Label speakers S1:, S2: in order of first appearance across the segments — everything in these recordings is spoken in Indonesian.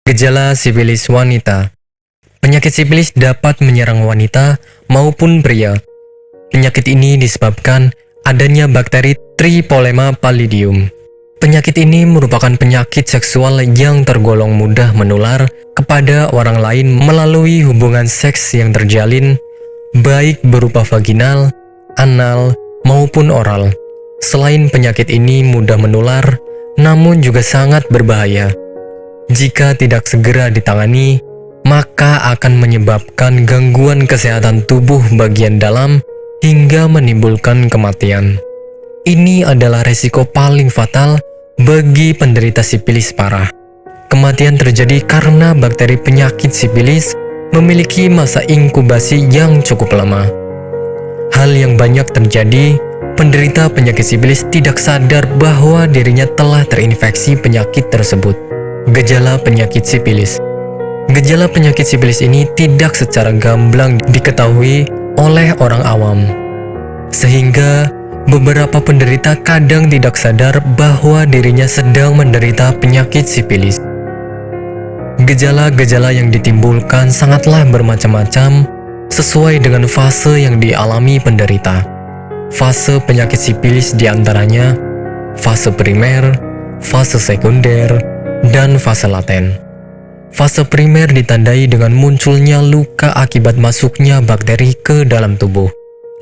S1: Gejala sifilis wanita. Penyakit sifilis dapat menyerang wanita maupun pria. Penyakit ini disebabkan adanya bakteri Tripolema pallidum. Penyakit ini merupakan penyakit seksual yang tergolong mudah menular kepada orang lain melalui hubungan seks yang terjalin, baik berupa vaginal, anal, maupun oral. Selain penyakit ini mudah menular, namun juga sangat berbahaya. Jika tidak segera ditangani, maka akan menyebabkan gangguan kesehatan tubuh bagian dalam hingga menimbulkan kematian. Ini adalah resiko paling fatal bagi penderita sifilis parah. Kematian terjadi karena bakteri penyakit sifilis memiliki masa inkubasi yang cukup lama. Hal yang banyak terjadi, penderita penyakit sifilis tidak sadar bahwa dirinya telah terinfeksi penyakit tersebut. Gejala penyakit sifilis. Gejala penyakit sifilis ini tidak secara gamblang diketahui oleh orang awam, sehingga beberapa penderita kadang tidak sadar bahwa dirinya sedang menderita penyakit sifilis. Gejala-gejala yang ditimbulkan sangatlah bermacam-macam sesuai dengan fase yang dialami penderita. Fase penyakit sifilis diantaranya fase primer, fase sekunder, dan fase laten. Fase primer ditandai dengan munculnya luka akibat masuknya bakteri ke dalam tubuh.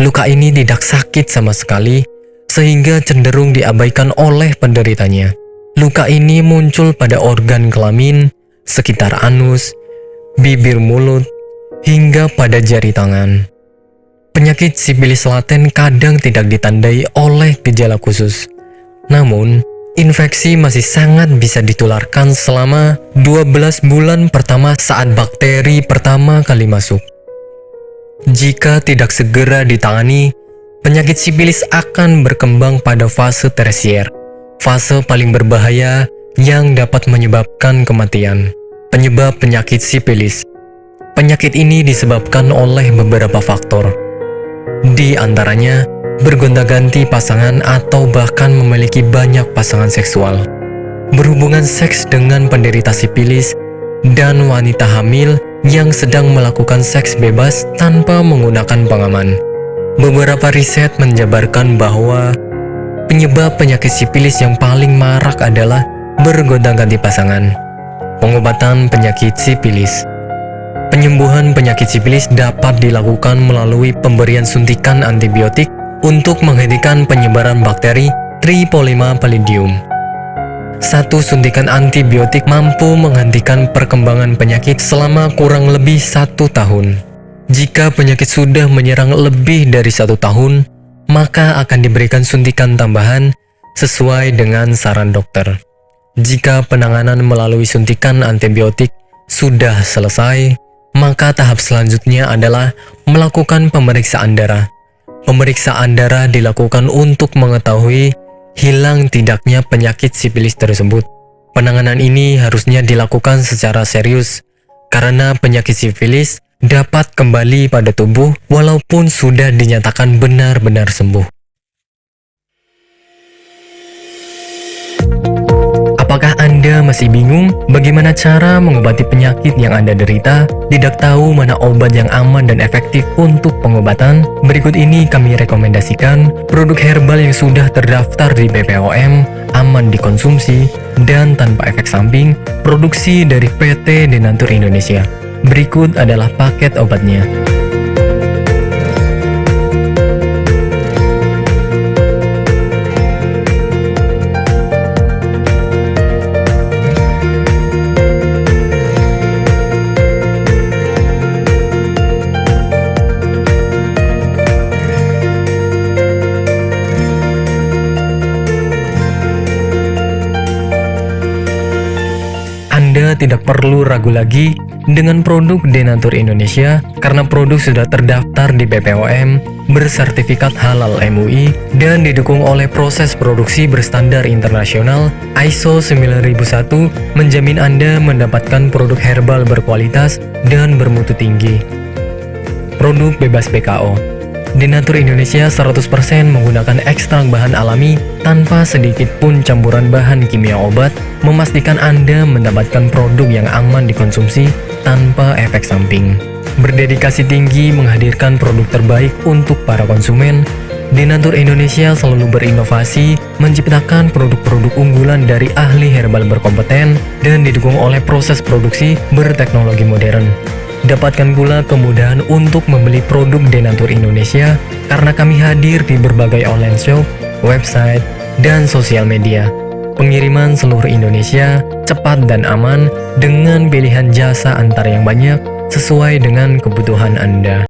S1: Luka ini tidak sakit sama sekali, sehingga cenderung diabaikan oleh penderitanya. Luka ini muncul pada organ kelamin, sekitar anus, bibir mulut, hingga pada jari tangan. Penyakit sifilis laten kadang tidak ditandai oleh gejala khusus. Namun, infeksi masih sangat bisa ditularkan selama 12 bulan pertama saat bakteri pertama kali masuk. Jika tidak segera ditangani, penyakit sifilis akan berkembang pada fase tersier, fase paling berbahaya yang dapat menyebabkan kematian. Penyebab penyakit sifilis. Penyakit ini disebabkan oleh beberapa faktor. Di antaranya, bergonta-ganti pasangan atau bahkan memiliki banyak pasangan seksual, berhubungan seks dengan penderita sifilis, dan wanita hamil yang sedang melakukan seks bebas tanpa menggunakan pengaman. Beberapa riset menjabarkan bahwa penyebab penyakit sifilis yang paling marak adalah bergonta-ganti pasangan. Pengobatan penyakit sifilis. Penyembuhan penyakit sifilis dapat dilakukan melalui pemberian suntikan antibiotik untuk menghentikan penyebaran bakteri Tripolema pallidum. Satu suntikan antibiotik mampu menghentikan perkembangan penyakit selama kurang lebih 1 tahun. Jika penyakit sudah menyerang lebih dari 1 tahun, maka akan diberikan suntikan tambahan sesuai dengan saran dokter. Jika penanganan melalui suntikan antibiotik sudah selesai, maka tahap selanjutnya adalah melakukan pemeriksaan darah. Pemeriksaan darah dilakukan untuk mengetahui hilang tidaknya penyakit sifilis tersebut. Penanganan ini harusnya dilakukan secara serius, karena penyakit sifilis dapat kembali pada tubuh walaupun sudah dinyatakan benar-benar sembuh. Apakah Anda masih bingung bagaimana cara mengobati penyakit yang Anda derita? Tidak tahu mana obat yang aman dan efektif untuk pengobatan? Berikut ini kami rekomendasikan produk herbal yang sudah terdaftar di BPOM, aman dikonsumsi, dan tanpa efek samping, produksi dari PT Denatur Indonesia. Berikut adalah paket obatnya. Anda tidak perlu ragu lagi dengan produk Denatur Indonesia karena produk sudah terdaftar di BPOM, bersertifikat halal MUI, dan didukung oleh proses produksi berstandar internasional ISO 9001, menjamin Anda mendapatkan produk herbal berkualitas dan bermutu tinggi. Produk bebas BKO. Denatur Indonesia 100% menggunakan ekstrak bahan alami tanpa sedikit pun campuran bahan kimia obat, memastikan Anda mendapatkan produk yang aman dikonsumsi tanpa efek samping. Berdedikasi tinggi menghadirkan produk terbaik untuk para konsumen, Denatur Indonesia selalu berinovasi, menciptakan produk-produk unggulan dari ahli herbal berkompeten dan didukung oleh proses produksi berteknologi modern. Dapatkan pula kemudahan untuk membeli produk Denatur Indonesia karena kami hadir di berbagai online shop, website, dan sosial media. Pengiriman seluruh Indonesia cepat dan aman dengan pilihan jasa antar yang banyak sesuai dengan kebutuhan Anda.